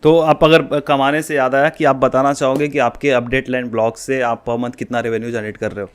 तो आप अगर कमाने से याद आया कि आप बताना चाहोगे कि आपके अपडेट लैंड ब्लॉग से आप पर मंथ कितना रेवेन्यू जनरेट कर रहे हो।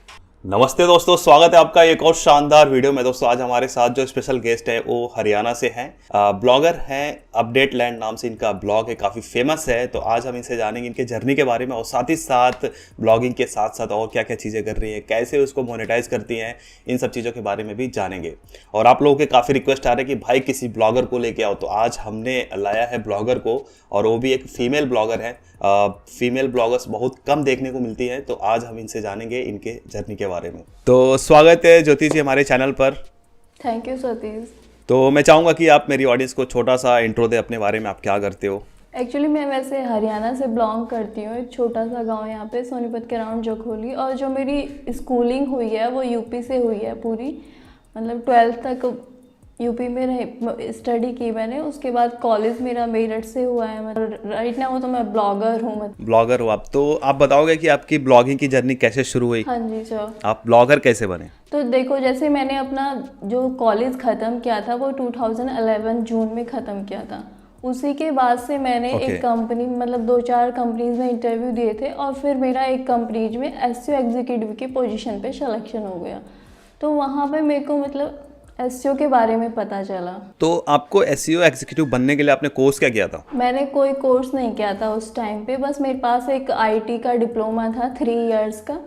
नमस्ते दोस्तों, स्वागत है आपका एक और शानदार वीडियो में। दोस्तों आज हमारे साथ जो स्पेशल गेस्ट है वो हरियाणा से हैं, ब्लॉगर हैं। अपडेट लैंड नाम से इनका ब्लॉग है, काफ़ी फेमस है। तो आज हम इनसे जानेंगे इनके जर्नी के बारे में और साथ ही साथ ब्लॉगिंग के साथ साथ और क्या क्या चीज़ें कर रही हैं, कैसे उसको मोनेटाइज करती हैं, इन सब चीज़ों के बारे में भी जानेंगे। और आप लोगों के काफ़ी रिक्वेस्ट आ रहे हैं कि भाई किसी ब्लॉगर को लेके आओ, तो आज हमने लाया है ब्लॉगर को, और वो भी एक फीमेल ब्लॉगर है। फीमेल ब्लॉगर्स बहुत कम देखने को मिलती हैं, तो आज हम इनसे जानेंगे इनके जर्नी के बारे में। तो स्वागत है ज्योति जी हमारे चैनल पर। Thank you Satish. तो मैं चाहूँगा कि आप मेरी ऑडियंस को छोटा सा इंट्रो दे अपने बारे में, आप क्या करते हो। एक्चुअली मैं वैसे हरियाणा से बिलोंग करती हूँ, एक छोटा सा गांव यहाँ पे सोनीपत के अराउंड जखोली। और जो मेरी स्कूलिंग हुई है वो यूपी से हुई है पूरी, मतलब 12th तक यूपी में रहे स्टडी की मैंने। उसके बाद कॉलेज मेरा मेरठ से हुआ है। मतलब राइट नाउ तो मैं ब्लॉगर हूँ। ब्लॉगर हो आप, तो आप बताओगे कि आपकी ब्लॉगिंग की जर्नी कैसे शुरू हुई। हाँ जी सर। आप ब्लॉगर कैसे बने। तो देखो, जैसे मैंने अपना जो कॉलेज ख़त्म किया था वो 2011 जून में ख़त्म किया था। उसी के बाद से मैंने एक कंपनी, मतलब 2-4 कंपनीज में इंटरव्यू दिए थे, और फिर मेरा एक कंपनीज में एसईओ एग्जीक्यूटिव की पोजीशन पे सिलेक्शन हो गया। तो वहाँ पे मेरे को मतलब एसईओ के बारे में पता चला। तो आपको एसईओ एग्जीक्यूटिव बनने के लिए आपने कोर्स क्या किया था। मैंने कोई कोर्स नहीं किया था उस टाइम पे, बस मेरे पास एक आईटी का डिप्लोमा था 3 इयर्स का।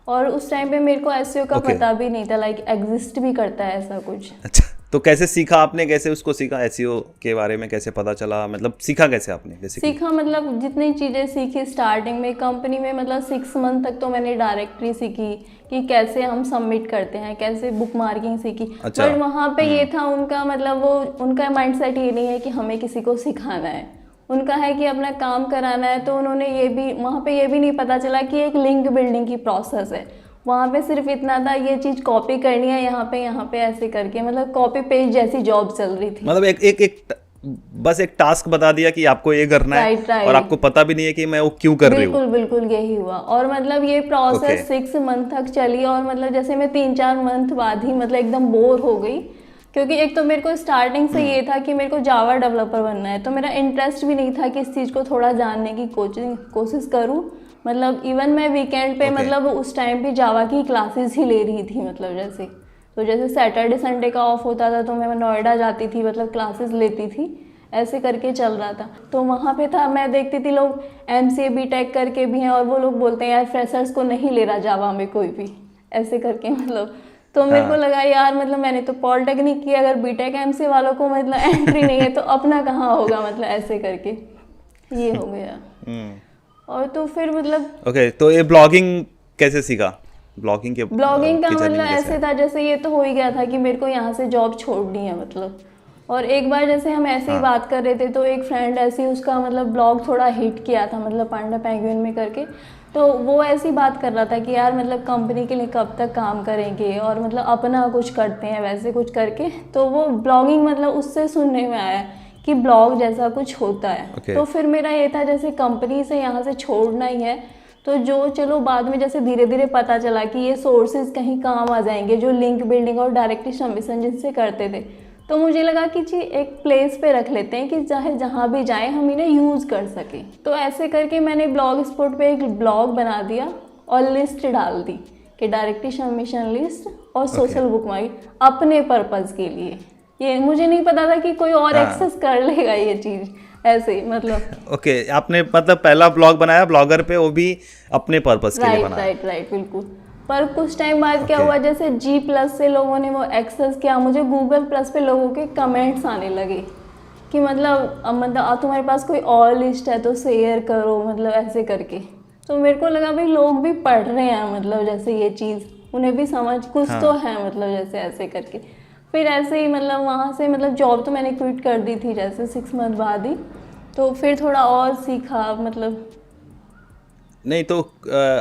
और उस टाइम पे मेरे को एसईओ का पता भी नहीं था, लाइक एग्जिस्ट भी करता है ऐसा कुछ। अच्छा, तो कैसे सीखा आपने, कैसे उसको सीखा, एसईओ के बारे में कैसे पता चला, मतलब सीखा कैसे आपने बेसिकली। सीखा मतलब जितनी चीज़ें सीखी स्टार्टिंग में कंपनी में, मतलब 6 मंथ तक तो मैंने डायरेक्टरी सीखी कि कैसे हम सबमिट करते हैं, कैसे बुक मार्किंग सीखी। अच्छा। बट वहाँ पे ये था उनका, मतलब वो उनका माइंडसेट ये नहीं है कि हमें किसी को सिखाना है, उनका है कि अपना काम कराना है। तो उन्होंने ये भी वहाँ पे ये भी नहीं पता चला कि एक लिंक बिल्डिंग की प्रोसेस है। वहाँ पे सिर्फ इतना था, ये चीज़ कॉपी करनी है यहाँ पे ऐसे करके, मतलब कॉपी पेज जैसी जॉब चल रही थी। मतलब एक बस एक टास्क बता दिया कि आपको ये करना है, और आपको पता भी नहीं है कि मैं वो क्यों कर रही हूँ। बिल्कुल बिल्कुल यही हुआ। और मतलब ये प्रोसेस 6 मंथ तक चली, और मतलब जैसे मैं 3-4 मंथ बाद ही मतलब एकदम बोर हो गई, क्योंकि एक तो मेरे को स्टार्टिंग से ये था कि मेरे को जावा डेवलपर बनना है। तो मेरा इंटरेस्ट भी नहीं था कि इस चीज़ को थोड़ा जानने की कोशिश करूँ। मतलब इवन मैं वीकेंड पे मतलब उस टाइम पे जावा की क्लासेस ही ले रही थी। मतलब जैसे सैटरडे संडे का ऑफ होता था तो मैं नोएडा जाती थी, मतलब क्लासेस लेती थी, ऐसे करके चल रहा था। तो वहाँ पे था, मैं देखती थी लोग एमसीए बीटेक करके भी हैं, और वो लोग बोलते हैं यार फ्रेशर्स को नहीं ले रहा जावा में कोई भी, ऐसे करके मतलब। तो मेरे को लगा यार, मतलब मैंने तो पॉलिटेक्निक की, अगर बीटेक एमसीए वालों को मतलब एंट्री नहीं है तो अपना कहाँ होगा, मतलब ऐसे करके ये हो गया। और तो फिर मतलब तो ये ब्लॉगिंग कैसे सीखा, ब्लॉगिंग का मतलब ऐसे था, जैसे ये तो हो ही गया था कि मेरे को यहाँ से जॉब छोड़नी है मतलब। और एक बार जैसे हम ऐसे ही बात कर रहे थे, तो एक फ्रेंड ऐसी, उसका मतलब ब्लॉग थोड़ा हिट किया था, मतलब पांडा पेंगुइन में करके। तो वो ऐसी बात कर रहा था कि यार मतलब कंपनी के लिए कब तक काम करेंगे, और मतलब अपना कुछ करते हैं वैसे कुछ करके। तो वो ब्लॉगिंग मतलब उससे सुनने में आया कि ब्लॉग जैसा कुछ होता है। तो फिर मेरा ये था जैसे कंपनी से यहाँ से छोड़ना ही है, तो जो चलो बाद में जैसे धीरे धीरे पता चला कि ये सोर्सेज कहीं काम आ जाएंगे, जो लिंक बिल्डिंग और डायरेक्टली सबमिशन जिनसे करते थे। तो मुझे लगा कि जी एक प्लेस पे रख लेते हैं कि चाहे जहाँ भी जाए हम इन्हें यूज़ कर सकें। तो ऐसे करके मैंने ब्लॉग स्पॉट पे एक ब्लॉग बना दिया और लिस्ट डाल दी कि डायरेक्टली सबमिशन लिस्ट और सोशल बुक मार्किंग अपने पर्पज़ के लिए। ये मुझे नहीं पता था कि कोई और एक्सेस कर लेगा ये चीज़, ऐसे मतलब। आपने मतलब पहला ब्लॉग बनाया ब्लॉगर पे, वो भी अपने पर्पस के लिए बनाया। राइट बिल्कुल। पर कुछ टाइम बाद क्या हुआ, जैसे G+ से लोगों ने वो एक्सेस किया, मुझे Google+ पे लोगों के कमेंट्स आने लगे कि मतलब अब तुम्हारे पास कोई और लिस्ट है तो शेयर करो, मतलब ऐसे करके। तो मेरे को लगा भाई लोग भी पढ़ रहे हैं, मतलब जैसे ये चीज़ उन्हें भी समझ कुछ तो है, मतलब जैसे ऐसे करके। फिर ऐसे ही मतलब वहाँ से मतलब जॉब तो मैंने क्विट कर दी थी जैसे 6 मंथ बाद ही। तो फिर थोड़ा और सीखा, मतलब नहीं तो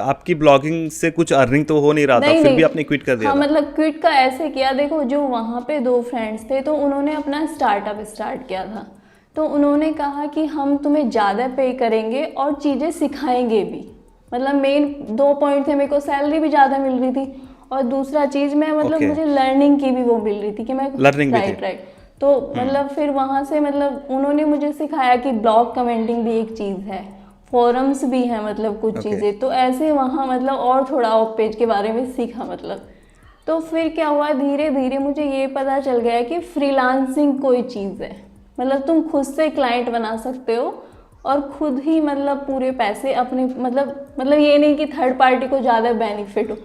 आपकी ब्लॉगिंग से कुछ अर्निंग तो हो नहीं रहा था, फिर भी आपने क्विट कर दिया। हाँ मतलब क्विट का ऐसे किया, देखो जो वहाँ पे 2 फ्रेंड्स थे तो उन्होंने अपना स्टार्टअप स्टार्ट किया था। तो उन्होंने कहा कि हम तुम्हें ज़्यादा पे करेंगे और चीज़ें सिखाएंगे भी। मतलब मेन 2 पॉइंट थे, मेरे को सैलरी भी ज़्यादा मिल रही थी, और दूसरा चीज़ मैं मतलब मुझे लर्निंग की भी वो मिल रही थी कि मैं लर्निंग भी राइट। तो मतलब फिर वहाँ से मतलब उन्होंने मुझे सिखाया कि ब्लॉग कमेंटिंग भी एक चीज़ है, फोरम्स भी हैं, मतलब कुछ चीज़ें। तो ऐसे वहाँ मतलब और थोड़ा ऑफ पेज के बारे में सीखा मतलब। तो फिर क्या हुआ, धीरे धीरे मुझे ये पता चल गया कि फ्रीलांसिंग कोई चीज़ है, मतलब तुम खुद से क्लाइंट बना सकते हो और खुद ही मतलब पूरे पैसे अपने मतलब ये नहीं कि थर्ड पार्टी को ज़्यादा बेनिफिट हो,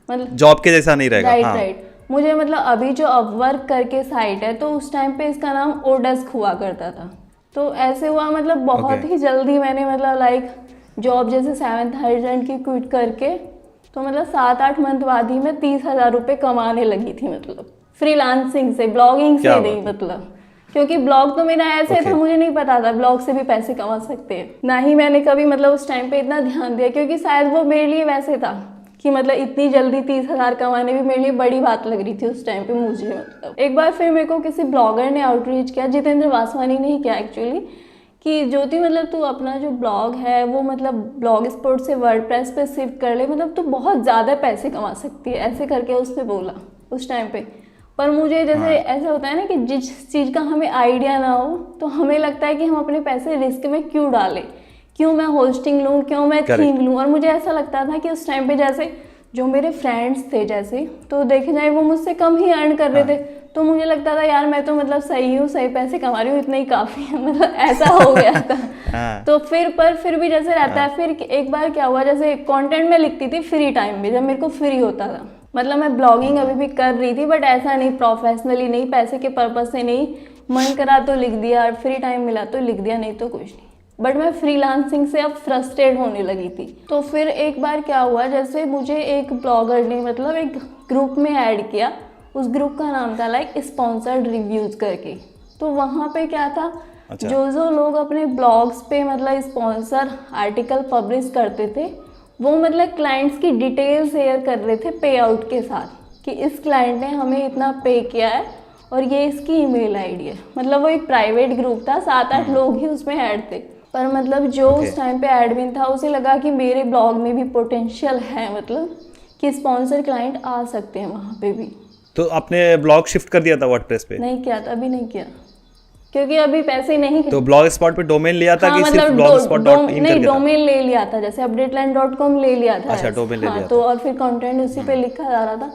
मतलब जॉब के जैसा नहीं रहेगा। राइट हाँ। राइट। मुझे मतलब अभी जो अपवर्क करके साइट है, तो उस टाइम पे इसका नाम ओडेस्क हुआ करता था। तो ऐसे हुआ मतलब बहुत ही जल्दी मैंने मतलब लाइक जॉब जैसे 7000 की क्विट करके, तो मतलब 7-8 मंथ बाद ही मैं 30,000 रुपये कमाने लगी थी, मतलब फ्रीलांसिंग से, ब्लॉगिंग से नहीं मतलब। क्योंकि ब्लॉग तो मेरा ऐसे था, मुझे नहीं पता था ब्लॉग से भी पैसे कमा सकते हैं, ना ही मैंने कभी मतलब उस टाइम पे इतना ध्यान दिया, क्योंकि शायद वो मेरे लिए वैसे था कि मतलब इतनी जल्दी 30,000 कमाने भी मेरे लिए बड़ी बात लग रही थी उस टाइम पे मुझे। मतलब एक बार फिर मेरे को किसी ब्लॉगर ने आउटरीच किया, जितेंद्र वासवानी ने ही किया एक्चुअली, कि ज्योति मतलब तू अपना जो ब्लॉग है वो मतलब ब्लॉग स्पॉट से वर्डप्रेस पे शिफ्ट कर ले, मतलब तू बहुत ज़्यादा पैसे कमा सकती है, ऐसे करके उसने बोला उस टाइम पे। पर मुझे जैसे ऐसा होता है ना कि जिस चीज़ का हमें आइडिया ना हो, तो हमें लगता है कि हम अपने पैसे रिस्क में क्यों डालें, क्यों मैं होस्टिंग लूँ, क्यों मैं थीम लूँ। और मुझे ऐसा लगता था कि उस टाइम पे जैसे जो मेरे फ्रेंड्स थे जैसे, तो देखे जाए वो मुझसे कम ही अर्न कर रहे थे, तो मुझे लगता था यार मैं तो मतलब सही हूँ, सही पैसे कमा रही हूँ, इतना ही काफ़ी है, मतलब ऐसा हो गया था। तो फिर भी जैसे रहता है। फिर एक बार क्या हुआ, जैसे कंटेंट में लिखती थी फ्री टाइम में, जब मेरे को फ्री होता था, मतलब मैं ब्लॉगिंग अभी भी कर रही थी, बट ऐसा नहीं प्रोफेशनली नहीं, पैसे के पर्पज से नहीं, मन करा तो लिख दिया, फ्री टाइम मिला तो लिख दिया, नहीं तो कुछ नहीं। बट मैं फ्रीलांसिंग से अब फ्रस्ट्रेट होने लगी थी। तो फिर एक बार क्या हुआ, जैसे मुझे एक ब्लॉगर ने मतलब एक ग्रुप में ऐड किया, उस ग्रुप का नाम था लाइक स्पॉन्सर्ड रिव्यूज़ करके। तो वहाँ पे क्या था, जो लोग अपने ब्लॉग्स पे मतलब स्पॉन्सर आर्टिकल पब्लिश करते थे, वो मतलब क्लाइंट्स की डिटेल शेयर कर रहे थे पे आउट के साथ, कि इस क्लाइंट ने हमें इतना पे किया है और ये इसकी ईमेल आईडी है। मतलब वो एक प्राइवेट ग्रुप था, 7-8 लोग ही उसमें ऐड थे। पर मतलब जो उस टाइम पे एडमिन था, उसे लगा कि मेरे ब्लॉग में भी पोटेंशियल है, मतलब कि स्पॉन्सर क्लाइंट आ सकते हैं वहाँ पे भी। तो आपने ब्लॉग शिफ्ट कर दिया था वर्डप्रेस पे? नहीं किया था, अभी नहीं किया, क्योंकि अभी पैसे नहीं। तो ब्लॉग स्पॉट पे डोमेन लिया था कि मतलब सिर्फ blogspot.in नहीं, करके था? डोमेन ले लिया था, जैसे updateline.com ले लिया था। अच्छा, डोमेन ले लिया तो था। और फिर कंटेंट उसी पे लिखा जा रहा था।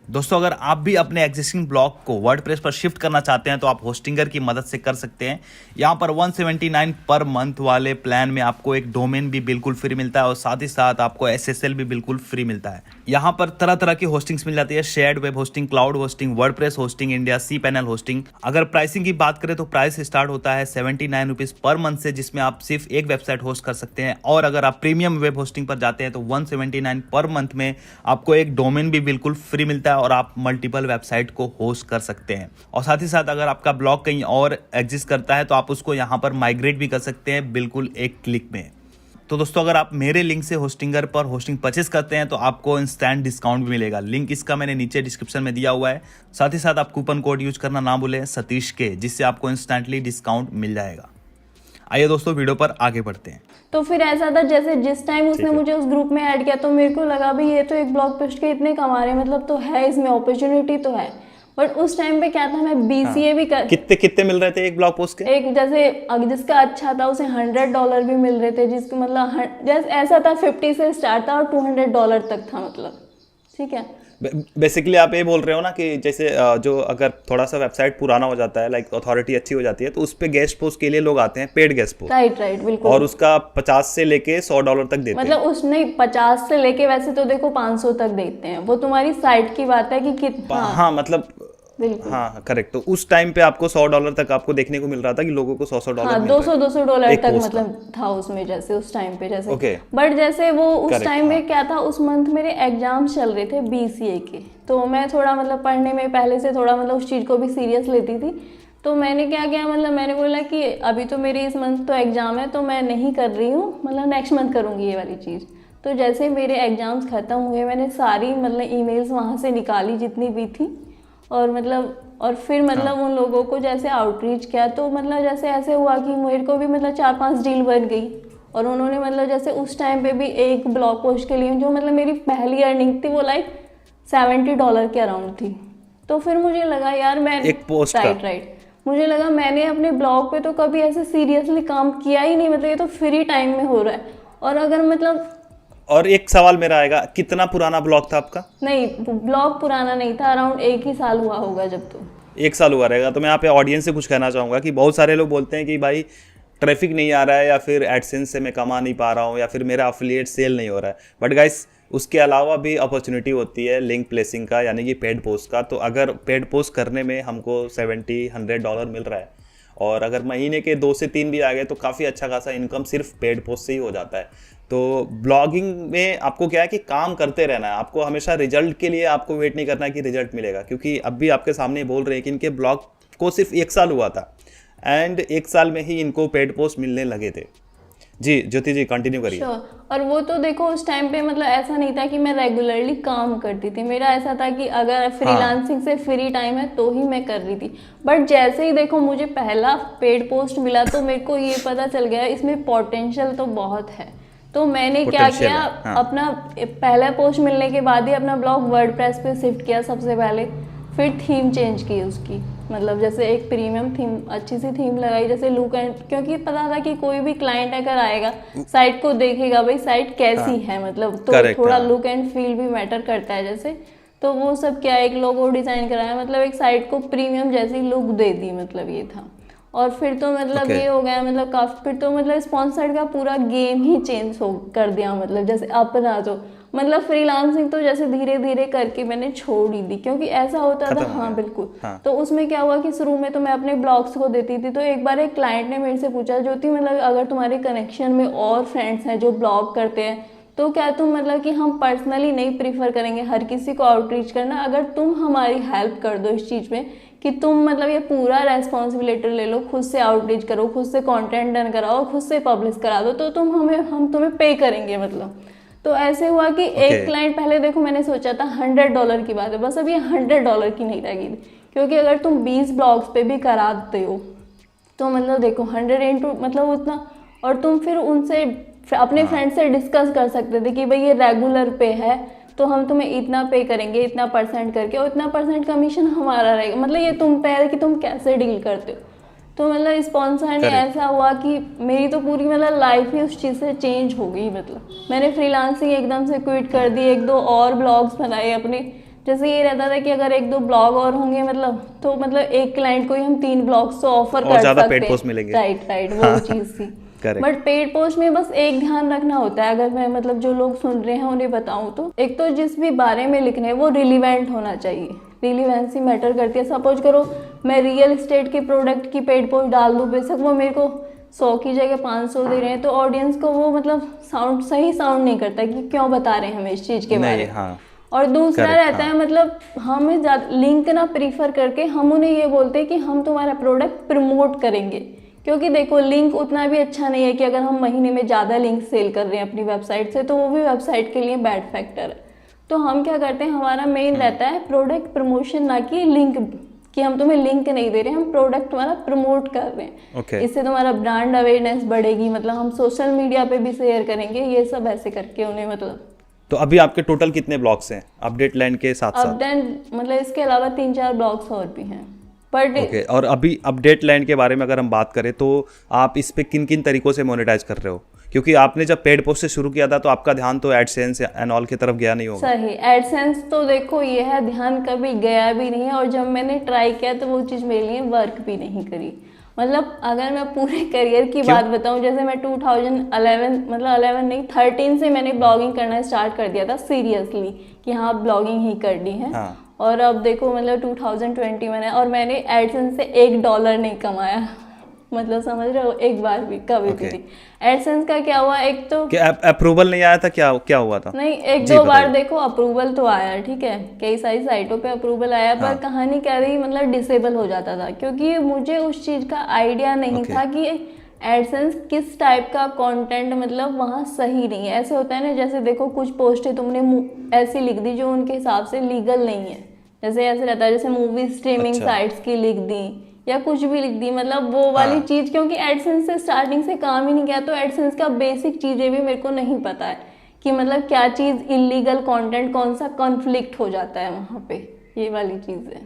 दोस्तों, अगर आप भी अपने एग्जिस्टिंग ब्लॉग को वर्डप्रेस पर शिफ्ट करना चाहते हैं तो आप होस्टिंगर की मदद से कर सकते हैं। यहाँ पर 179 पर मंथ वाले प्लान में आपको एक डोमेन भी बिल्कुल फ्री मिलता है और साथ ही साथ आपको SSL भी बिल्कुल फ्री मिलता है। यहाँ पर तरह तरह की होस्टिंग्स मिल जाती है, shared web hosting, cloud hosting, WordPress hosting India, cPanel hosting. अगर प्राइसिंग की बात करें तो प्राइस स्टार्ट होता है 79 रुपीज पर मंथ से, जिसमें आप सिर्फ एक वेबसाइट होस्ट कर सकते हैं। और अगर आप प्रीमियम वेब होस्टिंग पर जाते हैं तो 179 पर मंथ में आपको एक डोमेन भी बिल्कुल फ्री मिलता है और आप मल्टीपल वेबसाइट को होस्ट कर सकते हैं। और साथ ही साथ अगर आपका ब्लॉग कहीं और एग्जिस्ट करता है तो आप उसको यहाँ पर माइग्रेट भी कर सकते हैं बिल्कुल एक क्लिक में। तो दोस्तों, अगर आप मेरे लिंक से होस्टिंगर पर होस्टिंग परचेस करते हैं तो आपको इंस्टेंट डिस्काउंट भी मिलेगा। लिंक इसका मैंने नीचे डिस्क्रिप्शन में दिया हुआ है। साथ ही साथ आप कूपन कोड यूज करना ना भूलें सतीश के, जिससे आपको इंस्टेंटली डिस्काउंट मिल जाएगा। आइए दोस्तों, वीडियो पर आगे बढ़ते हैं। तो फिर ऐसा था, जैसे जिस टाइम उसने मुझे उस ग्रुप में ऐड किया, तो मेरे को लगा भाई ये तो एक ब्लॉग पोस्ट के इतने कमा रहे, मतलब तो है इसमें अपॉर्चुनिटी तो है। बट उस टाइम पे क्या था, मैं BCA भी कर, कितने मिल रहे थे एक ब्लॉग पोस्ट के? एक जैसे जिसका अच्छा था उसे $100 भी मिल रहे थे, जिसको मतलब जैसे ऐसा था 50 से स्टार्ट था और $200 तक था, मतलब ठीक है। बेसिकली आप ये बोल रहे हो ना कि जैसे जो अगर थोड़ा सा वेबसाइट पुराना हो जाता है, लाइक अथॉरिटी अच्छी हो जाती है, तो उस पे गेस्ट पोस्ट के लिए लोग आते हैं, पेड गेस्ट पोस्ट। राइट बिल्कुल। और उसका 50 से लेके $100 तक देते मतलब उसने 50 से लेके वैसे तो देखो 500 तक देते हैं, वो तुम्हारी साइट की बात है कि कितना। हाँ मतलब बिल्कुल, हाँ करेक्ट। तो उस टाइम पे आपको $100 तक आपको देखने को मिल रहा था कि लोगों को $100 हाँ, मिल रहा है। $200 एक तक post मतलब था उसमें, जैसे उस टाइम पे जैसे। Okay. बट जैसे वो उस Correct, टाइम में हाँ। क्या था, उस मंथ मेरे एग्जाम्स चल रहे थे BCA के, तो मैं थोड़ा मतलब पढ़ने में पहले से थोड़ा मतलब उस चीज़ को भी सीरियस लेती थी। तो मैंने क्या किया, मतलब मैंने बोला कि अभी तो मेरे इस मंथ तो एग्ज़ाम है, तो मैं नहीं कर रही हूँ, मतलब नेक्स्ट मंथ करूँगी ये वाली चीज़। तो जैसे मेरे एग्ज़ाम्स ख़त्म हुए, मैंने सारी मतलब ईमेल्स वहाँ से निकाली जितनी भी थी, और फिर मतलब उन लोगों को जैसे आउटरीच किया, तो मतलब जैसे ऐसे हुआ कि मेरे को भी मतलब 4-5 डील बन गई। और उन्होंने मतलब जैसे उस टाइम पे भी एक ब्लॉग पोस्ट के लिए जो मतलब मेरी पहली अर्निंग थी वो लाइक $70 के अराउंड थी। तो फिर मुझे लगा यार मैं एक पोस्ट राइट मुझे लगा मैंने अपने ब्लॉग पे तो कभी ऐसे सीरियसली काम किया ही नहीं, मतलब ये तो फ्री टाइम में हो रहा है। और अगर मतलब और एक सवाल मेरा आएगा, कितना पुराना ब्लॉग था आपका? नहीं, ब्लॉग पुराना नहीं था, अराउंड 1 ही साल हुआ होगा जब। तो 1 साल हुआ रहेगा। तो मैं यहाँ पे ऑडियंस से कुछ कहना चाहूँगा कि बहुत सारे लोग बोलते हैं कि भाई ट्रैफिक नहीं आ रहा है, या फिर एडसेंस से मैं कमा नहीं पा रहा हूँ, या फिर मेरा अफिलिएट सेल नहीं हो रहा है। बट गाइस, उसके अलावा भी अपॉर्चुनिटी होती है लिंक प्लेसिंग का, यानी कि पेड पोस्ट का। तो अगर पेड पोस्ट करने में हमको $70-100 मिल रहा है, और अगर महीने के 2 से 3 भी आ गए, तो काफ़ी अच्छा खासा इनकम सिर्फ पेड पोस्ट से ही हो जाता है। तो ब्लॉगिंग में आपको क्या है कि काम करते रहना है, आपको हमेशा रिजल्ट के लिए आपको वेट नहीं करना है कि रिजल्ट मिलेगा। क्योंकि अब भी आपके सामने बोल रहे हैं कि इनके ब्लॉग को सिर्फ 1 साल हुआ था, एंड 1 साल में ही इनको पेड पोस्ट मिलने लगे थे। जी ज्योति जी, कंटिन्यू करिए। श्योर। और वो तो देखो उस टाइम पे मतलब ऐसा नहीं था कि मैं रेगुलरली काम करती थी, मेरा ऐसा था कि अगर फ्रीलांसिंग से फ्री टाइम है तो ही मैं कर रही थी। बट जैसे ही देखो मुझे पहला पेड पोस्ट मिला तो मेरे को ये पता चल गया इसमें पोटेंशियल तो बहुत है। तो मैंने क्या Potential किया, है, हाँ। अपना पहला पोस्ट मिलने के बाद ही अपना ब्लॉग वर्डप्रेस पे शिफ्ट किया सबसे पहले। फिर थीम चेंज की उसकी, मतलब जैसे एक प्रीमियम थीम, अच्छी सी थीम लगाई, जैसे लुक एंड, क्योंकि पता था कि कोई भी क्लाइंट अगर आएगा साइट को देखेगा भाई साइट कैसी है, मतलब तो Correct, थोड़ा हाँ। लुक एंड फील भी मैटर करता है जैसे। तो वो सब क्या, एक लोगो डिजाइन कराया, मतलब एक साइट को प्रीमियम जैसी लुक दे दी, मतलब ये था। और फिर तो मतलब Okay. ये हो गया, मतलब काफी, फिर तो मतलब स्पॉन्सर्ड का पूरा गेम ही चेंज हो कर दिया, मतलब जैसे अपना तो मतलब फ्रीलांसिंग तो जैसे धीरे धीरे करके मैंने छोड़ ही दी, क्योंकि ऐसा होता था। खत्म हो हाँ गया। बिल्कुल। हाँ। तो उसमें क्या हुआ कि शुरू में तो मैं अपने ब्लॉग्स को देती थी, तो एक बार एक क्लाइंट ने मेरे से पूछा, ज्योति मतलब अगर तुम्हारे कनेक्शन में और फ्रेंड्स हैं जो ब्लॉग करते हैं तो क्या तुम, मतलब कि हम पर्सनली नहीं प्रीफर करेंगे हर किसी को आउटरीच करना, अगर तुम हमारी हेल्प कर दो इस चीज़ में कि तुम मतलब ये पूरा रेस्पॉन्सिबिलिटी ले लो, खुद से आउटरीच करो, खुद से कंटेंट डन कराओ, खुद से पब्लिश करा दो, तो हम तुम्हें पे करेंगे मतलब। तो ऐसे हुआ कि एक क्लाइंट, पहले देखो मैंने सोचा था $100 की बात है, बस अब ये $100 की नहीं रहेगी, क्योंकि अगर तुम 20 ब्लॉग्स पे भी करा देते हो तो मतलब देखो 100 इंटू मतलब उतना, और तुम फिर उनसे अपने फ्रेंड से डिस्कस कर सकते थे कि भाई ये रेगुलर पे है तो हम तुम्हें इतना पे करेंगे, इतना परसेंट करके, और इतना परसेंट कमीशन हमारा रहेगा, मतलब ये तुम पे है कि तुम कैसे डील करते हो। तो मतलब स्पॉन्सर ने ऐसा हुआ कि मेरी तो पूरी मतलब लाइफ ही उस चीज़ से चेंज हो गई, मतलब मैंने फ्रीलांसिंग एकदम से क्विट कर दी, 1-2 और ब्लॉग्स बनाए अपने। जैसे ये रहता था कि अगर 1-2 ब्लॉग और होंगे मतलब, तो मतलब एक क्लाइंट को ही हम 3 ब्लॉग्स तो ऑफर कर ज़्यादा सकते पेड पोस्ट मिलेंगे। राइट वो चीज़ थी। बट पेड पोस्ट में बस एक ध्यान रखना होता है, अगर मैं मतलब जो लोग सुन रहे हैं उन्हें बताऊं तो, एक तो जिस भी बारे में लिखने है वो रिलीवेंट होना चाहिए, रिलीवेंसी मैटर करती है। सपोज करो मैं रियल इस्टेट के प्रोडक्ट की पेड पोस्ट डाल दूं, बेशक वो मेरे को 100 की जगह 500 दे रहे हैं, तो ऑडियंस को वो मतलब सही साउंड नहीं करता कि क्यों बता रहे हैं हमें इस चीज़ के बारे में। हाँ। और दूसरा रहता है मतलब हमें लिंक ना प्रीफर करके हम उन्हें ये बोलते हैं कि हम तुम्हारा प्रोडक्ट प्रमोट करेंगे, क्योंकि देखो लिंक उतना भी अच्छा नहीं है कि अगर हम महीने में ज़्यादा लिंक सेल कर रहे हैं अपनी वेबसाइट से तो वो भी वेबसाइट के लिए बैड फैक्टर है। तो हम क्या करते हैं, हमारा मेन रहता है प्रोडक्ट प्रमोशन, ना कि लिंक, कि हम तुम्हें लिंक नहीं दे रहे हैं, हम प्रोडक्ट तुम्हारा प्रमोट कर रहे हैं। इससे तुम्हारा ब्रांड अवेयरनेस बढ़ेगी, मतलब हम सोशल मीडिया पे भी शेयर करेंगे, ये सब ऐसे करके उन्हें मतलब। तो अभी आपके टोटल कितने ब्लॉग्स हैं अपडेट लाइन के साथ साथ? अपडेट मतलब इसके अलावा 3-4 ब्लॉग्स और भी हैं पर डे। ओके, और अभी अपडेट लाइन के बारे में अगर हम बात करें तो आप इस पे किन किन तरीकों से मोनेटाइज कर रहे हो? क्योंकि आपने जब पेड पोस्ट से शुरू किया था तो आपका ध्यान तो एडसेंस एंड ऑल की तरफ गया नहीं होगा। सही, एडसेंस तो देखो ये है, ध्यान कभी गया भी नहीं है, और जब मैंने ट्राई किया तो वो चीज़ मेरे लिए वर्क भी नहीं करी। मतलब अगर मैं पूरे करियर की बात बताऊं, जैसे मैं 2011 मतलब 11 नहीं 13 से मैंने ब्लॉगिंग करना स्टार्ट कर दिया था सीरियसली कि हाँ ब्लॉगिंग ही करनी है। हाँ। और अब देखो मतलब 2020 में और मैंने एडसेंस से $1 नहीं कमाया, मतलब समझ रहे हो, एक बार भी कभी भी। एडसेंस का क्या हुआ, एक तो अप्रूवल नहीं आया था, क्या हुआ था? नहीं, 1-2 बार देखो अप्रूवल तो आया, ठीक है, कई सारी साइटों पे अप्रूवल आया, पर कहानी क्या रही, मतलब डिसेबल हो जाता था, क्योंकि मुझे उस चीज़ का आइडिया नहीं था कि एडसेंस किस टाइप का कंटेंट मतलब वहाँ सही नहीं है। ऐसे होता है ना, जैसे देखो कुछ पोस्टें तुमने ऐसी लिख दी जो उनके हिसाब से लीगल नहीं है, जैसे ऐसे रहता है, जैसे मूवी स्ट्रीमिंग साइट्स की लिख दी या कुछ भी लिख दी, मतलब वो वाली चीज़, क्योंकि एडसेंस से स्टार्टिंग से काम ही नहीं किया, तो एडसेंस का बेसिक चीज़ें भी मेरे को नहीं पता है कि मतलब क्या चीज़ इलीगल कंटेंट, कौन सा कॉन्फ्लिक्ट हो जाता है वहाँ पे, ये वाली चीज़ है।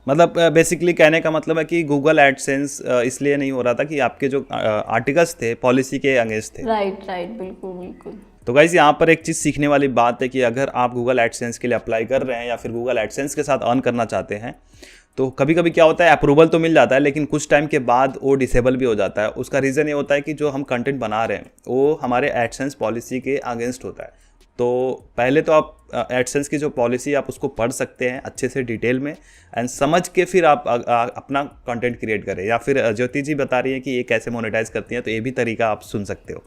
मतलब बेसिकली कहने का मतलब है कि गूगल एडसेंस इसलिए नहीं हो रहा था कि आपके जो आर्टिकल्स थे पॉलिसी के अगेंस्ट थे। राइट राइट, बिल्कुल बिल्कुल। तो गाइस यहाँ पर एक चीज़ सीखने वाली बात है कि अगर आप गूगल एडसेंस के लिए अप्लाई कर रहे हैं या फिर गूगल एडसेंस के साथ अर्न करना चाहते हैं, तो कभी कभी क्या होता है, अप्रूवल तो मिल जाता है लेकिन कुछ टाइम के बाद वो डिसेबल भी हो जाता है। उसका रीज़न ये होता है कि जो हम कंटेंट बना रहे हैं वो हमारे एडसेंस पॉलिसी के अगेंस्ट होता है। तो पहले तो आप एडसेंस की जो पॉलिसी आप उसको पढ़ सकते हैं अच्छे से डिटेल में एंड समझ के फिर आप अपना कंटेंट क्रिएट करें। या फिर ज्योति जी बता रही है कि ये कैसे मोनेटाइज करती हैं, तो ये भी तरीका आप सुन सकते हो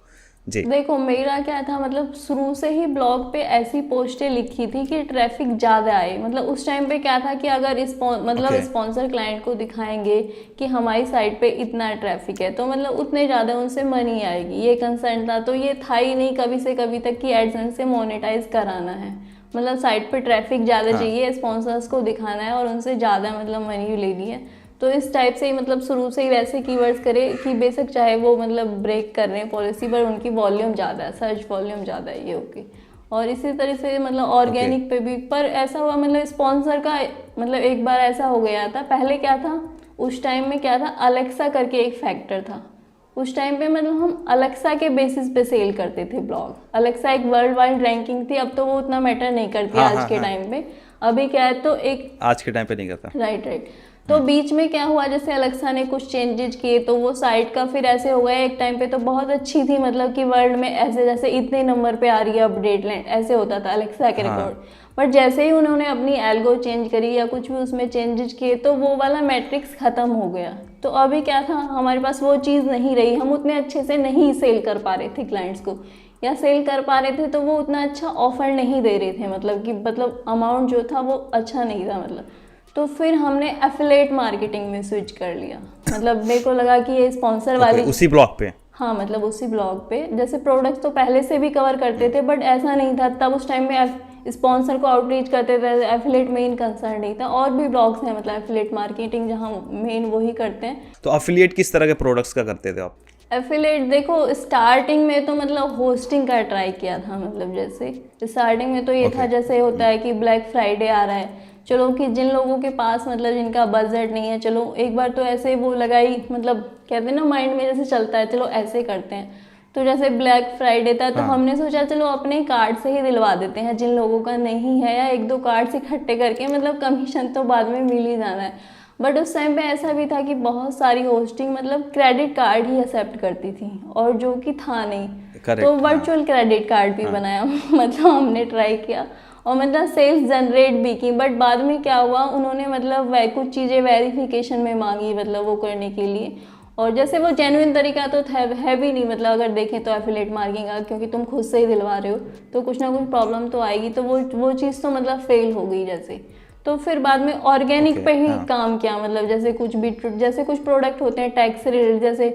जी। देखो मेरा क्या था, मतलब शुरू से ही ब्लॉग पे ऐसी पोस्टें लिखी थी कि ट्रैफिक ज़्यादा आए। मतलब उस टाइम पे क्या था कि अगर स्पॉन्सर क्लाइंट को दिखाएंगे कि हमारी साइट पे इतना ट्रैफिक है तो मतलब उतने ज़्यादा उनसे मनी आएगी, ये कंसर्न था। तो ये था ही नहीं कभी से कभी तक कि एडसेंस से मोनेटाइज कराना है। मतलब साइट पे ट्रैफिक ज़्यादा चाहिए, स्पॉन्सर्स को दिखाना है और उनसे ज़्यादा मतलब मनी लेनी है। तो इस टाइप से ही मतलब शुरू से ही वैसे कीवर्ड्स करे कि बेशक चाहे वो मतलब ब्रेक कर रहे हैं पॉलिसी पर उनकी वॉल्यूम ज़्यादा है, सर्च वॉल्यूम ज़्यादा है, ये ओके। और इसी तरह से मतलब ऑर्गेनिक पे भी, पर ऐसा हुआ मतलब स्पॉन्सर का मतलब एक बार ऐसा हो गया था। पहले क्या था, उस टाइम में क्या था, अलेक्सा करके एक फैक्टर था। उस टाइम पे मतलब हम अलेक्सा के बेसिस पे सेल करते थे ब्लॉग। अलेक्सा एक वर्ल्ड वाइड रैंकिंग थी, अब तो वो उतना मैटर नहीं करती आज के टाइम पे। अभी क्या है तो एक आज के टाइम पे नहीं करता। Right right. तो बीच में क्या हुआ, जैसे अलेक्सा ने कुछ चेंजेस किए तो वो साइट का फिर ऐसे हो गया। एक टाइम पे तो बहुत अच्छी थी, मतलब कि वर्ल्ड में ऐसे जैसे इतने नंबर पे आ रही है अपडेट लैंड, ऐसे होता था अलेक्सा के रिकॉर्ड। बट जैसे ही उन्होंने अपनी एल्गो चेंज करी या कुछ भी उसमें चेंजेस किए तो वो वाला मैट्रिक्स ख़त्म हो गया। तो अभी क्या था, हमारे पास वो चीज़ नहीं रही, हम उतने अच्छे से नहीं सेल कर पा रहे थे क्लाइंट्स को, या सेल कर पा रहे थे तो वो उतना अच्छा ऑफर नहीं दे रहे थे, मतलब अमाउंट जो था वो अच्छा नहीं था मतलब। तो फिर हमने एफिलिएट मार्केटिंग में स्विच कर लिया। मतलब मेरे को लगा कि ये स्पॉन्सर वाली उसी ब्लॉग पे, हाँ मतलब उसी ब्लॉग पे। जैसे प्रोडक्ट्स तो पहले से भी कवर करते थे बट ऐसा नहीं था तब, उस टाइम में स्पॉन्सर को आउटरीच करते थे, एफिलिएट मेन कंसर्न नहीं था। और भी ब्लॉग्स हैं मतलब एफिलिएट मार्केटिंग जहाँ मेन वही करते हैं। तो अफिलिएट किस तरह के प्रोडक्ट्स का करते थे आप? एफिलिएट देखो स्टार्टिंग में तो मतलब होस्टिंग का ट्राई किया था। मतलब जैसे स्टार्टिंग में तो ये था, जैसे होता है कि ब्लैक फ्राइडे आ रहा है, चलो कि जिन लोगों के पास मतलब जिनका बजट नहीं है, चलो एक बार तो ऐसे वो लगाई, मतलब कहते हैं ना माइंड में जैसे चलता है चलो ऐसे करते हैं। तो जैसे ब्लैक फ्राइडे था तो हमने सोचा चलो अपने कार्ड से ही दिलवा देते हैं जिन लोगों का नहीं है, या एक दो कार्ड्स इकट्ठे करके, मतलब कमीशन तो बाद में मिल ही जाना है। बट उस टाइम पे ऐसा भी था कि बहुत सारी होस्टिंग मतलब क्रेडिट कार्ड ही एक्सेप्ट करती थी और जो कि था नहीं। तो वर्चुअल क्रेडिट कार्ड भी बनाया मतलब हमने ट्राई किया और मतलब सेल्स जनरेट भी की। बट बाद में क्या हुआ, उन्होंने मतलब कुछ चीज़ें वेरिफिकेशन में मांगी मतलब वो करने के लिए, और जैसे वो जेन्युइन तरीका तो है भी नहीं। मतलब अगर देखें तो एफिलिएट मार्केटिंग का, क्योंकि तुम खुद से ही दिलवा रहे हो तो कुछ ना कुछ प्रॉब्लम तो आएगी। तो वो चीज़ तो मतलब फेल हो गई जैसे। तो फिर बाद में ऑर्गेनिक पे ही काम किया। मतलब जैसे कुछ प्रोडक्ट होते हैं टैक्स से रिलेटेड, जैसे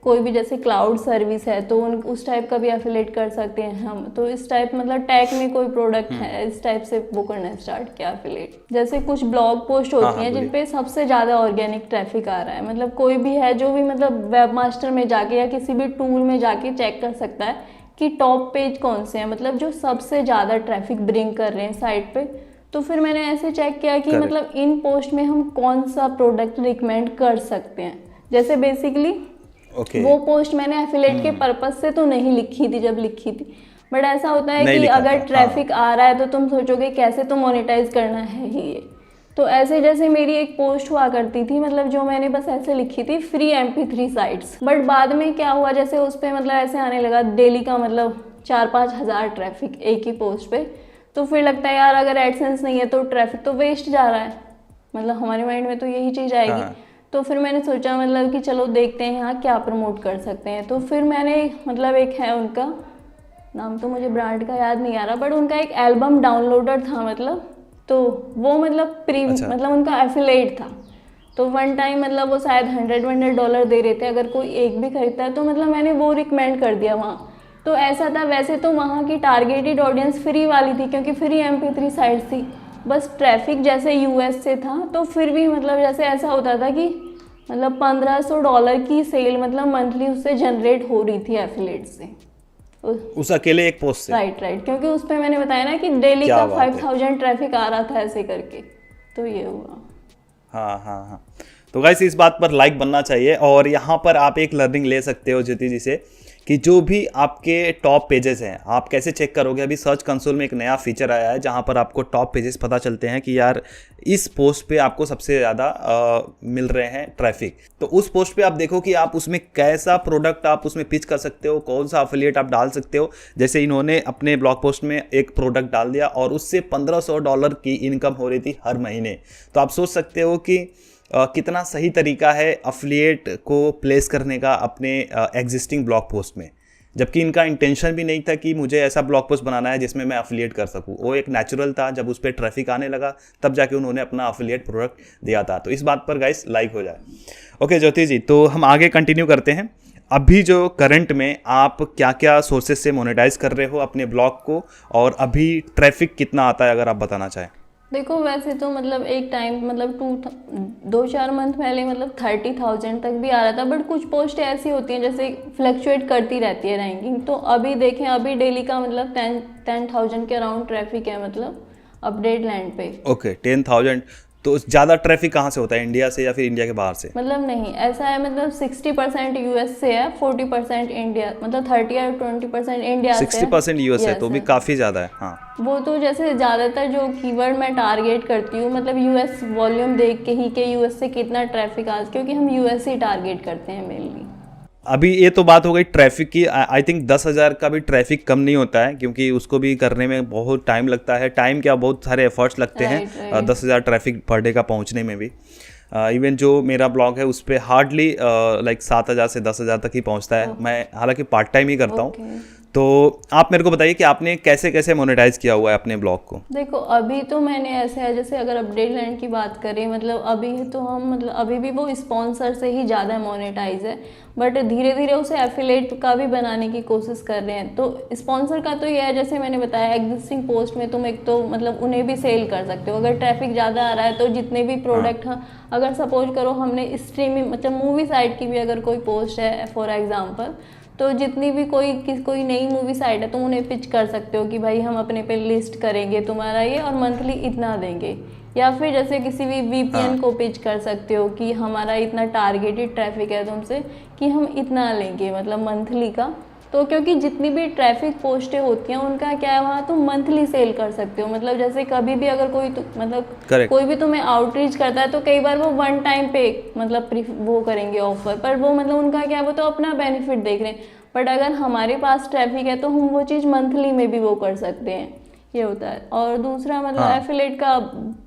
कोई भी जैसे क्लाउड सर्विस है तो उस टाइप का भी एफिलिएट कर सकते हैं हम। तो इस टाइप मतलब टैग में कोई प्रोडक्ट है इस टाइप से वो करना स्टार्ट किया एफिलिएट। जैसे कुछ ब्लॉग पोस्ट होती हैं जिन पे सबसे ज़्यादा ऑर्गेनिक ट्रैफिक आ रहा है। मतलब कोई भी है जो भी मतलब वेब मास्टर में जाके या किसी भी टूल में जाके चेक कर सकता है कि टॉप पेज कौन से हैं, मतलब जो सबसे ज़्यादा ट्रैफिक ब्रिंग कर रहे हैं साइट पे। तो फिर मैंने ऐसे चेक किया कि मतलब इन पोस्ट में हम कौन सा प्रोडक्ट रिकमेंड कर सकते हैं। जैसे बेसिकली वो पोस्ट मैंने एफिलिएट के पर्पस से तो नहीं लिखी थी जब लिखी थी, बट ऐसा होता है कि अगर ट्रैफिक आ रहा है तो तुम सोचोगे कैसे तो मोनेटाइज करना है ही ये। तो ऐसे जैसे मेरी एक पोस्ट हुआ करती थी, मतलब जो मैंने बस ऐसे लिखी थी फ्री MP3 साइट्स। बट बाद में क्या हुआ, जैसे उस पर मतलब ऐसे आने लगा डेली का मतलब 4-5 हज़ार ट्रैफिक एक ही पोस्ट पे। तो फिर लगता है यार अगर एडसेंस नहीं है तो ट्रैफिक तो वेस्ट जा रहा है, मतलब हमारे माइंड में तो यही चीज़ आएगी। तो फिर मैंने सोचा मतलब कि चलो देखते हैं यहाँ क्या प्रमोट कर सकते हैं। तो फिर मैंने मतलब एक है उनका नाम तो मुझे ब्रांड का याद नहीं आ रहा, बट उनका एक एल्बम डाउनलोडर था मतलब, तो वो मतलब मतलब उनका एफिलिएट था। तो वन टाइम मतलब वो शायद $100 दे रहे थे अगर कोई एक भी खरीदता है, तो मतलब मैंने वो रिकमेंड कर दिया वहाँ। तो ऐसा था, वैसे तो वहाँ की टारगेटेड ऑडियंस फ्री वाली थी क्योंकि फ्री MP3 साइट्स थी, बस ट्रैफिक जैसे US से था। तो फिर भी मतलब जैसे ऐसा होता था कि मतलब $1500 की सेल मतलब मंथली उससे जनरेट हो रही थी एफिलिएट से, उस अकेले एक पोस्ट से। राइट, क्योंकि उस पर मैंने बताया ना कि डेली का 5000 ट्रैफिक आ रहा था ऐसे करके। तो ये हुआ। हाँ हाँ हाँ। तो गाइस इस बात पर लाइक बनना चाहिए। और यहाँ पर आप एक लर्निंग ले सकते हो ज्योति जी से कि जो भी आपके टॉप पेजेस हैं आप कैसे चेक करोगे। अभी सर्च कंसोल में एक नया फीचर आया है जहाँ पर आपको टॉप पेजेस पता चलते हैं कि यार इस पोस्ट पे आपको सबसे ज़्यादा मिल रहे हैं ट्रैफिक। तो उस पोस्ट पे आप देखो कि आप उसमें कैसा प्रोडक्ट आप उसमें पिच कर सकते हो, कौन सा अफिलिएट आप डाल सकते हो। जैसे इन्होंने अपने ब्लॉग पोस्ट में एक प्रोडक्ट डाल दिया और उससे $1500 की इनकम हो रही थी हर महीने। तो आप सोच सकते हो कि कितना सही तरीका है अफिलिएट को प्लेस करने का अपने एग्जिस्टिंग ब्लॉग पोस्ट में, जबकि इनका इंटेंशन भी नहीं था कि मुझे ऐसा ब्लॉग पोस्ट बनाना है जिसमें मैं अफिलिएट कर सकूं। वो एक नेचुरल था, जब उस पर ट्रैफिक आने लगा तब जाके उन्होंने अपना अफिलिएट प्रोडक्ट दिया था। तो इस बात पर गाइस लाइक हो जाए। ओके ज्योति जी, तो हम आगे कंटिन्यू करते हैं। अभी जो करंट में आप क्या क्या सोर्सेज से मोनेटाइज कर रहे हो अपने ब्लॉग को, और अभी ट्रैफिक कितना आता है अगर आप बताना चाहें। देखो वैसे तो मतलब एक टाइम मतलब 2-4 मंथ पहले मतलब 30,000 तक भी आ रहा था, बट कुछ पोस्ट ऐसी होती हैं जैसे फ्लक्चुएट करती रहती है रैंकिंग। तो अभी देखें, अभी डेली का मतलब 10,000 के अराउंड ट्रैफिक है मतलब अपडेट लैंड पे। ओके 10,000। तो ज़्यादा ट्रैफिक कहाँ से होता है, इंडिया से या फिर इंडिया के बाहर से? मतलब नहीं, ऐसा है मतलब 60% यूएस से है, 40% इंडिया, मतलब 30 या 20% इंडिया से है। 60% यूएस है, तो भी Yes, काफ़ी ज़्यादा है। हाँ वो तो जैसे ज़्यादातर जो कीवर्ड मैं टारगेट करती हूँ मतलब यूएस वॉल्यूम देख के ही कि यूएस से कितना ट्रैफिक आज, क्योंकि हम यूएस ही टारगेट करते हैं मेनली। अभी ये तो बात हो गई ट्रैफिक की। आई थिंक 10,000 का भी ट्रैफिक कम नहीं होता है, क्योंकि उसको भी करने में बहुत टाइम लगता है। टाइम क्या, बहुत सारे एफर्ट्स लगते हैं Right. 10,000 ट्रैफिक पर डे का पहुंचने में भी। इवन जो मेरा ब्लॉग है उस पर हार्डली लाइक 7,000 से 10,000 तक ही पहुंचता है। मैं हालांकि पार्ट टाइम ही करता हूँ। तो आप मेरे को बताइए कि आपने कैसे कैसे मोनेटाइज किया हुआ है अपने ब्लॉग को। देखो अभी तो मैंने ऐसे है, जैसे अगर अपडेट लैंड की बात करें मतलब अभी तो हम मतलब अभी भी वो स्पॉन्सर से ही ज़्यादा मोनेटाइज है, बट धीरे धीरे उसे एफिलेट का भी बनाने की कोशिश कर रहे हैं। तो स्पॉन्सर का तो ये है, जैसे मैंने बताया एग्जिस्टिंग पोस्ट में तुम एक तो मतलब उन्हें भी सेल कर सकते हो। अगर ट्रैफिक ज़्यादा आ रहा है तो जितने भी प्रोडक्ट हैं, अगर सपोज करो हमने स्ट्रीमिंग मतलब मूवी साइट की भी अगर कोई पोस्ट है फॉर एग्जाम्पल, तो जितनी भी कोई नई मूवी साइट है तुम उन्हें पिच कर सकते हो कि भाई हम अपने पे लिस्ट करेंगे तुम्हारा ये और मंथली इतना देंगे। या फिर जैसे किसी भी वीपीएन को पिच कर सकते हो कि हमारा इतना टारगेटेड ट्रैफिक है तुमसे कि हम इतना लेंगे मतलब मंथली का। तो क्योंकि जितनी भी ट्रैफिक पोस्टें होती हैं उनका क्या है, वहाँ तुम मंथली सेल कर सकते हो। मतलब जैसे कभी भी अगर कोई मतलब Correct. कोई भी तुम्हें आउटरीच करता है तो कई बार वो वन टाइम पे मतलब वो करेंगे ऑफर, पर वो मतलब उनका क्या है, वो तो अपना बेनिफिट देख रहे हैं। बट अगर हमारे पास ट्रैफिक है तो हम वो चीज़ मंथली में भी वो कर सकते हैं, ये होता है। और दूसरा मतलब हाँ। एफिलेट का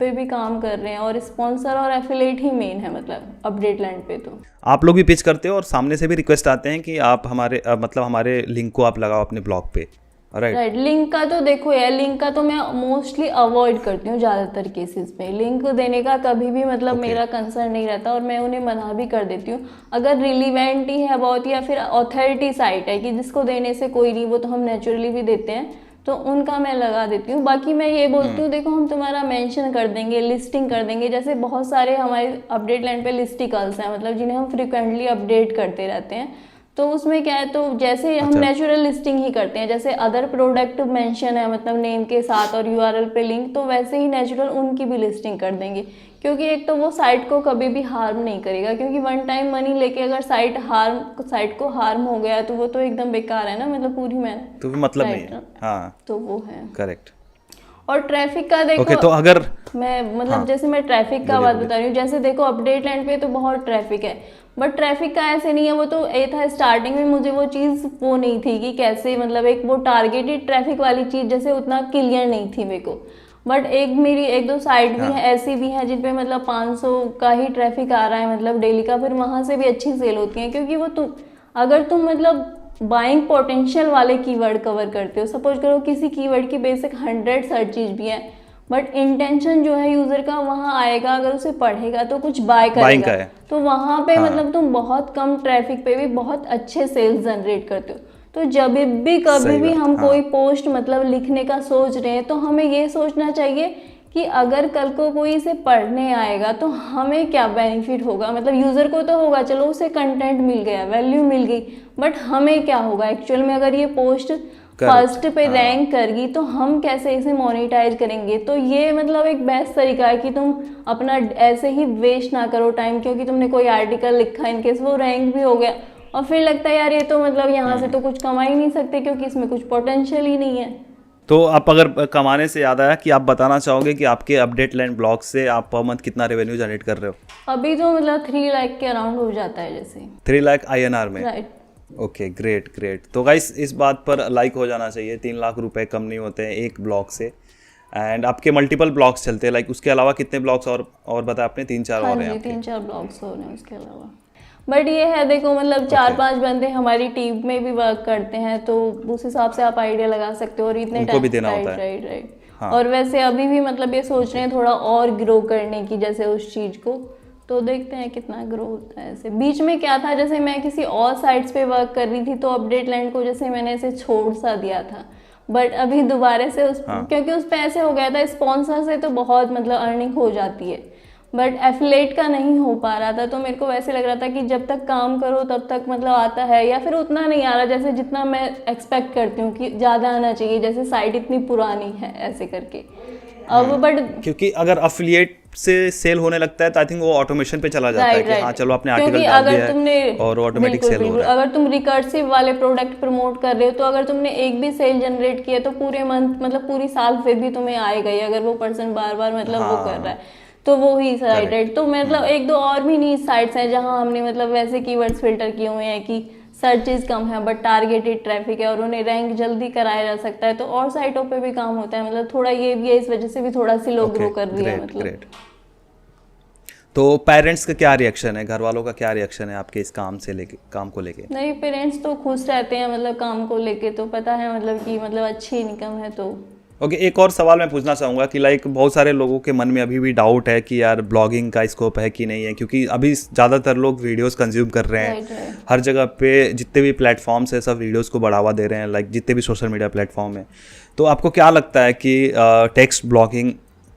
पे भी काम कर रहे हैं, और स्पॉन्सर और एफिलेट ही मेन है मतलब अपडेट लैंड पे। तो आप लोग भी पिच करते हो और सामने से भी रिक्वेस्ट आते हैं कि आप हमारे मतलब हमारे लिंक को आप लगाओ अपने ब्लॉग पे, राइट? लिंक का तो देखो यार, लिंक का तो मैं मोस्टली अवॉइड करती हूँ ज़्यादातर केसेस में। लिंक देने का कभी भी मतलब मेरा कंसर्न नहीं रहता, और मैं उन्हें मना भी कर देती हूँ। अगर रिलीवेंट ही है बहुत, या फिर अथॉरिटी साइट है कि जिसको देने से कोई नहीं, वो तो हम नेचुरली भी देते हैं, तो उनका मैं लगा देती हूँ। बाकी मैं ये बोलती हूँ देखो हम तुम्हारा मेंशन कर देंगे, लिस्टिंग कर देंगे। जैसे बहुत सारे हमारे अपडेट लैंड पे लिस्टिकल्स हैं मतलब जिन्हें हम फ्रिक्वेंटली अपडेट करते रहते हैं। तो उसमें क्या है, तो जैसे हम नेचुरल लिस्टिंग ही करते हैं, जैसे अदर प्रोडक्ट मेंशन है मतलब नेम के साथ और यूआरएल पे लिंक, तो वैसे ही नेचुरल उनकी भी लिस्टिंग कर देंगे। क्योंकि एक तो वो साइट को कभी भी हार्म नहीं करेगा, क्योंकि वन टाइम मनी लेके अगर साइट को हार्म हो गया तो वो तो एकदम बेकार है ना, मतलब पूरी मेहनत तो भी मतलब नहीं है। हाँ तो वो है। करेक्ट। और ट्रैफिक का देखो ओके, तो अगर मैं मतलब जैसे मैं ट्रैफिक का बात बता रही हूँ, जैसे देखो अपडेट लैंड पे तो बहुत ट्रैफिक है, बट ट्रैफिक का ऐसे नहीं है। वो तो ये था स्टार्टिंग में मुझे वो चीज़ वो नहीं थी कि कैसे मतलब एक वो टारगेटेड ट्रैफिक वाली चीज़ जैसे उतना क्लियर नहीं थी मेरे को। बट मेरी एक दो साइट भी है ऐसी भी है जिन पे मतलब 500 का ही ट्रैफिक आ रहा है मतलब डेली का, फिर वहाँ से भी अच्छी सेल होती है। क्योंकि वो अगर तुम मतलब बाइंग पोटेंशियल वाले कीवर्ड कवर करते हो, सपोज करो किसी कीवर्ड की बेसिक 100 सर्चेज भी हैं, बट इंटेंशन जो है यूजर का वहाँ आएगा, अगर उसे पढ़ेगा तो कुछ बाय करेगा, तो वहाँ पे मतलब तुम बहुत कम ट्रैफिक पे भी बहुत अच्छे सेल्स जनरेट करते हो। तो जब भी कभी भी हम कोई पोस्ट मतलब लिखने का सोच रहे हैं तो हमें ये सोचना चाहिए कि अगर कल को कोई इसे पढ़ने आएगा तो हमें क्या बेनिफिट होगा। मतलब यूज़र को तो होगा, चलो उसे कंटेंट मिल गया, वैल्यू मिल गई, बट हमें क्या होगा एक्चुअल में अगर ये पोस्ट फर्स्ट पे रैंक कर गई तो हम कैसे इसे मोनेटाइज करेंगे। तो ये मतलब एक बेस्ट तरीका है कि तुम अपना ऐसे ही वेस्ट ना करो टाइम, क्योंकि तुमने कोई आर्टिकल लिखा, इनकेस वो रैंक भी हो गया और फिर लगता है यार ये तो मतलब यहाँ से तो कुछ कमा ही नहीं सकते क्योंकि इसमें कुछ पोटेंशियल ही नहीं है। तो आप अगर कमाने से याद आया कि आप बताना चाहोगे कि आपके अपडेट लैंड ब्लॉग से आप पर मंथ कितना रेवेन्यू जनरेट कर रहे हो? अभी तो मतलब 3 लाख के अराउंड हो जाता है जैसे। 3 लाख INR में? राइट। Okay, great great. तो गाइस इस बात पर लाइक हो जाना चाहिए, 3 लाख रुपए कम नहीं होते हैं एक ब्लॉग से। एंड आपके मल्टीपल ब्लॉग्स चलते हैं, लाइक उसके अलावा कितने ब्लॉग्स और बताया आपने? 3-4 हाँ और हैं जी, आपके? 3-4 ब्लॉग्स हो रहे हैं उसके अलावा। बट ये है देखो मतलब 4-5 बंदे हमारी टीम में भी वर्क करते हैं, तो उस हिसाब से आप आइडिया लगा सकते हो। और इतने उनको भी देना होता है। राइट। हाँ। और वैसे अभी भी मतलब ये सोच रहे हैं थोड़ा और ग्रो करने की जैसे उस चीज़ को, तो देखते हैं कितना ग्रो होता है। ऐसे बीच में क्या था, जैसे मैं किसी और साइट्स पे वर्क कर रही थी तो अपडेट लैंड को जैसे मैंने ऐसे छोड़ सा दिया था। बट अभी दोबारा से क्योंकि उस पे ऐसे हो गया था, स्पॉन्सर से तो बहुत मतलब अर्निंग हो जाती है बट एफिलेट का नहीं हो पा रहा था। तो मेरे को वैसे लग रहा था कि जब तक काम करो तब तक मतलब आता है, या फिर उतना नहीं आ रहा जैसे जितना मैं एक्सपेक्ट करती हूँ कि ज़्यादा आना चाहिए, जैसे साइट इतनी पुरानी है ऐसे करके। अब बट क्योंकि अगर अफिलिएट से सेल होने लगता है तो आई थिंक वो ऑटोमेशन पे चला जाता है कि हाँ चलो आपने आर्टिकल डाल दिया है और ऑटोमेटिक सेल हो रहा है। अगर तुम रिकर्सिव वाले प्रोडक्ट प्रमोट कर रहे हो तो अगर तुमने एक भी सेल जनरेट किया तो पूरे मंथ मतलब पूरी साल फिर भी तुम्हें आएगा ही, अगर वो पर्सन बार बार मतलब वो कर रहा है तो वो ही साइट है। तो मतलब 1-2 और भी नीच साइट्स हैं जहां हमने मतलब वैसे कीवर्ड्स फिल्टर किए हुए हैं कि सर्चेज कम है बट टारगेटेड ट्रैफिक है और उन्हें रैंक जल्दी कराया जा सकता है। तो और साइटों पे भी काम होता है, मतलब थोड़ा ये भी है, इस वजह से भी थोड़ा सी लोग ग्रो कर रही है मतलब। ग्रेट। तो पेरेंट्स का क्या रिएक्शन है, घर वालों का क्या रिएक्शन है आपके इस काम को लेके? नहीं, पेरेंट्स तो खुश रहते हैं मतलब काम को लेके, तो पता है मतलब कि मतलब अच्छी इनकम है तो। ओके, एक और सवाल मैं पूछना चाहूँगा कि लाइक बहुत सारे लोगों के मन में अभी भी डाउट है कि यार ब्लॉगिंग का स्कोप है कि नहीं है, क्योंकि अभी ज़्यादातर लोग वीडियोस कंज्यूम कर रहे हैं। राइट। हर जगह पे जितने भी प्लेटफॉर्म्स है सब वीडियोस को बढ़ावा दे रहे हैं, लाइक जितने भी सोशल मीडिया प्लेटफॉर्म है। तो आपको क्या लगता है कि टेक्स्ट ब्लॉगिंग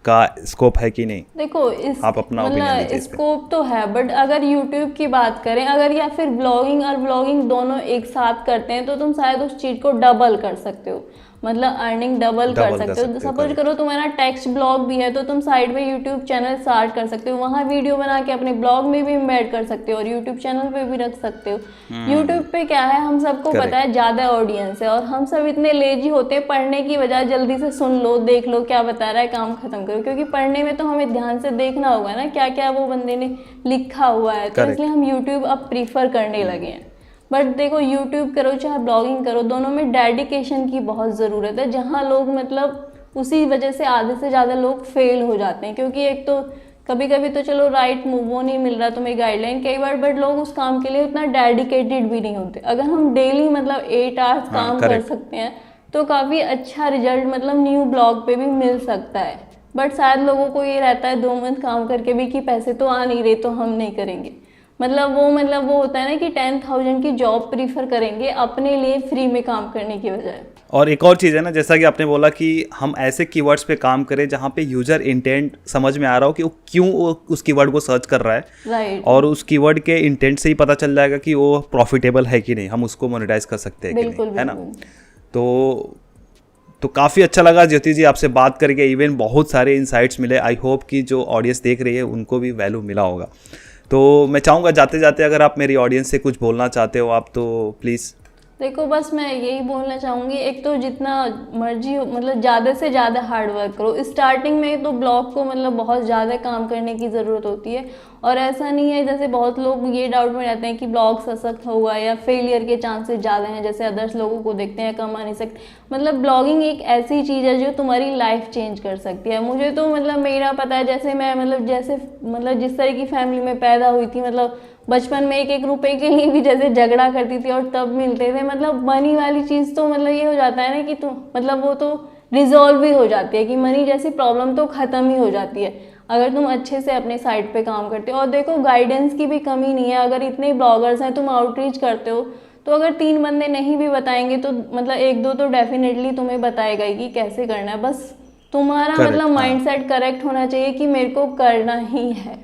का स्कोप है कि नहीं? देखो आप अपना ओपिनियन दीजिए इस पे। स्कोप तो है बट अगर यूट्यूब की बात करें, अगर या फिर ब्लॉगिंग और ब्लॉगिंग दोनों एक साथ करते हैं तो तुम शायद उस चीज को डबल कर सकते हो, मतलब अर्निंग डबल कर सकते हो। सपोज करो तुम्हारा टेक्स्ट ब्लॉग भी है तो तुम साइड में यूट्यूब चैनल स्टार्ट कर सकते हो, वहाँ वीडियो बना के अपने ब्लॉग में भी एम्बेड कर सकते हो और यूट्यूब चैनल पे भी रख सकते हो। यूट्यूब पे क्या है, हम सबको पता है ज़्यादा ऑडियंस है और हम सब इतने लेजी होते हैं, पढ़ने की बजाय जल्दी से सुन लो, देख लो क्या बता रहा है, काम खत्म करो। क्योंकि पढ़ने में तो हमें ध्यान से देखना होगा ना क्या क्या वो बंदे ने लिखा हुआ है, तो इसलिए हम यूट्यूब अब प्रीफर करने लगे हैं। बट देखो यूट्यूब करो चाहे ब्लॉगिंग करो, दोनों में डेडिकेशन की बहुत ज़रूरत है, जहाँ लोग मतलब उसी वजह से आधे से ज़्यादा लोग फेल हो जाते हैं। क्योंकि एक तो कभी कभी तो चलो राइट मूव वो नहीं मिल रहा तुम्हें गाइडलाइन कई बार, बट लोग उस काम के लिए उतना डेडिकेटेड भी नहीं होते। अगर हम डेली मतलब 8 आवर्स काम कर सकते हैं तो काफ़ी अच्छा रिजल्ट मतलब न्यू ब्लॉग पे भी मिल सकता है। बट शायद लोगों को ये रहता है 2 मंथ काम करके भी कि पैसे तो आ नहीं रहे तो हम नहीं करेंगे, मतलब वो होता है ना कि 10,000 की जॉब प्रीफर करेंगे अपने लिए फ्री में काम करने की बजाय। और एक और चीज़ है ना, जैसा कि आपने बोला कि हम ऐसे कीवर्ड्स पे काम करें जहाँ पे यूजर इंटेंट समझ में आ रहा हो कि वो क्यों उस कीवर्ड को सर्च कर रहा है। राइट। और उस कीवर्ड के इंटेंट से ही पता चल जाएगा कि वो प्रॉफिटेबल है कि नहीं, हम उसको मोनेटाइज कर सकते हैं कि नहीं, है ना। तो काफ़ी अच्छा लगा ज्योति जी आपसे बात करके, इवन बहुत सारे इनसाइट्स मिले। आई होप कि जो ऑडियंस देख रही है उनको भी वैल्यू मिला होगा। तो मैं चाहूँगा जाते जाते अगर आप मेरी ऑडियंस से कुछ बोलना चाहते हो आप, तो प्लीज़। देखो बस मैं यही बोलना चाहूँगी, एक तो जितना मर्जी हो मतलब ज़्यादा से ज़्यादा हार्ड वर्क करो। स्टार्टिंग में तो ब्लॉग को मतलब बहुत ज़्यादा काम करने की ज़रूरत होती है, और ऐसा नहीं है जैसे बहुत लोग ये डाउट में रहते हैं कि ब्लॉग सशक्त होगा या फेलियर के चांसेस ज़्यादा हैं, जैसे अदर्स लोगों को देखते हैं कमा नहीं सकते। मतलब ब्लॉगिंग एक ऐसी चीज़ है जो तुम्हारी लाइफ चेंज कर सकती है। मुझे तो मतलब मेरा पता है, जैसे मैं मतलब जिस तरह की फैमिली में पैदा हुई थी, मतलब बचपन में 1-1 रुपए के लिए भी जैसे झगड़ा करती थी और तब मिलते थे। मतलब मनी वाली चीज़ तो मतलब ये हो जाता है ना कि तुम मतलब वो तो रिजॉल्व ही हो जाती है कि मनी जैसी प्रॉब्लम तो ख़त्म ही हो जाती है अगर तुम अच्छे से अपने साइट पे काम करते हो। और देखो गाइडेंस की भी कमी नहीं है, अगर इतने ब्लॉगर्स हैं, तुम आउटरीच करते हो, तो अगर 3 बंदे नहीं भी बताएंगे तो मतलब 1-2 तो डेफिनेटली तुम्हें बताएगा ही कि कैसे करना है। बस तुम्हारा मतलब माइंडसेट करेक्ट होना चाहिए कि मेरे को करना ही है।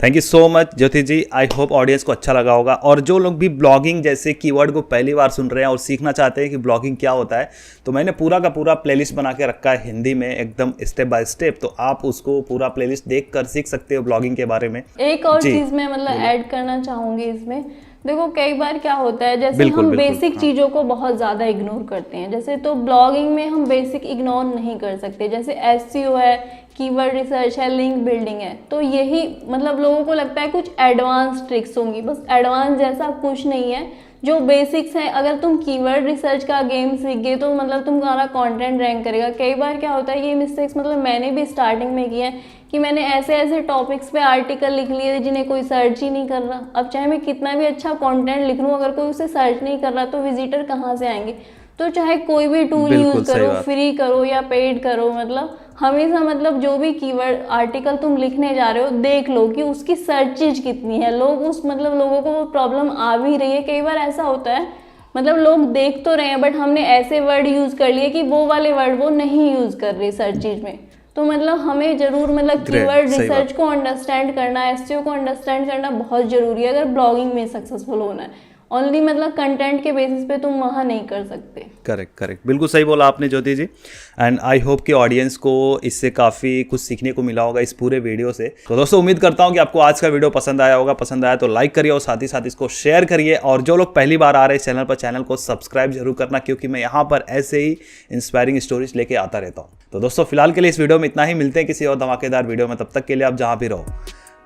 Thank you so much Jyoti ji. I hope audience को अच्छा लगा होगा, और जो लोग भी ब्लॉगिंग जैसे कीवर्ड को पहली बार सुन रहे हैं और सीखना चाहते हैं कि ब्लॉगिंग क्या होता है, तो मैंने पूरा का पूरा प्लेलिस्ट बना के रखा है हिंदी में एकदम स्टेप बाय स्टेप, तो आप उसको पूरा प्लेलिस्ट देख कर सीख सकते हो ब्लॉगिंग के बारे में। एक और जी, चीज मैं मतलब ऐड करना चाहूंगी इसमें। देखो कई बार क्या होता है, जैसे बिल्कुल, हम बिल्कुल, बेसिक हाँ। चीजों को बहुत ज्यादा इग्नोर करते हैं, जैसे तो ब्लॉगिंग में हम बेसिक इग्नोर नहीं कर सकते। जैसे एसईओ है, कीवर्ड रिसर्च है, लिंक बिल्डिंग है, तो यही मतलब लोगों को लगता है कुछ एडवांस ट्रिक्स होंगी, बस एडवांस जैसा कुछ नहीं है। जो बेसिक्स है, अगर तुम कीवर्ड रिसर्च का गेम सीख गए तो मतलब तुम्हारा कंटेंट रैंक करेगा। कई बार क्या होता है, ये मिस्टेक्स मतलब मैंने भी स्टार्टिंग में किए हैं कि मैंने ऐसे ऐसे टॉपिक्स पे आर्टिकल लिख लिए जिन्हें कोई सर्च ही नहीं कर रहा। अब चाहे मैं कितना भी अच्छा कंटेंट लिख लूँ, अगर कोई उसे सर्च नहीं कर रहा तो विजिटर कहाँ से आएंगे। तो चाहे कोई भी टूल बिल्कुल यूज सही करो, बात। फ्री करो या पेड करो, मतलब हमेशा मतलब जो भी कीवर्ड आर्टिकल तुम लिखने जा रहे हो देख लो कि उसकी सर्चेज कितनी है, लोग उस मतलब लोगों को वो प्रॉब्लम आ भी रही है। कई बार ऐसा होता है मतलब लोग देख तो रहे हैं बट हमने ऐसे वर्ड यूज कर लिए कि वो वाले वर्ड वो नहीं यूज कर रहे सर्चेज में। तो मतलब हमें जरूर मतलब Great, कीवर्ड सही बात। रिसर्च को अंडरस्टैंड करना, एसईओ को अंडरस्टैंड करना बहुत जरूरी है अगर ब्लॉगिंग में सक्सेसफुल होना है। ओनली मतलब कंटेंट के बेसिस पे तुम वहाँ नहीं कर सकते। करेक्ट करेक्ट, बिल्कुल सही बोला आपने ज्योति जी। एंड आई होप कि ऑडियंस को इससे काफ़ी कुछ सीखने को मिला होगा इस पूरे वीडियो से। तो दोस्तों उम्मीद करता हूं कि आपको आज का वीडियो पसंद आया होगा। पसंद आया तो लाइक करिए और साथ ही साथ इसको शेयर करिए, और जो लोग पहली बार आ रहे हैं चैनल पर, चैनल को सब्सक्राइब जरूर करना, क्योंकि मैं यहाँ पर ऐसे ही इंस्पायरिंग स्टोरीज लेके आता रहता हूँ। तो दोस्तों फिलहाल के लिए इस वीडियो में इतना ही, मिलते हैं किसी और धमाकेदार वीडियो में। तब तक के लिए आप जहाँ भी रहो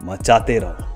मचाते रहो।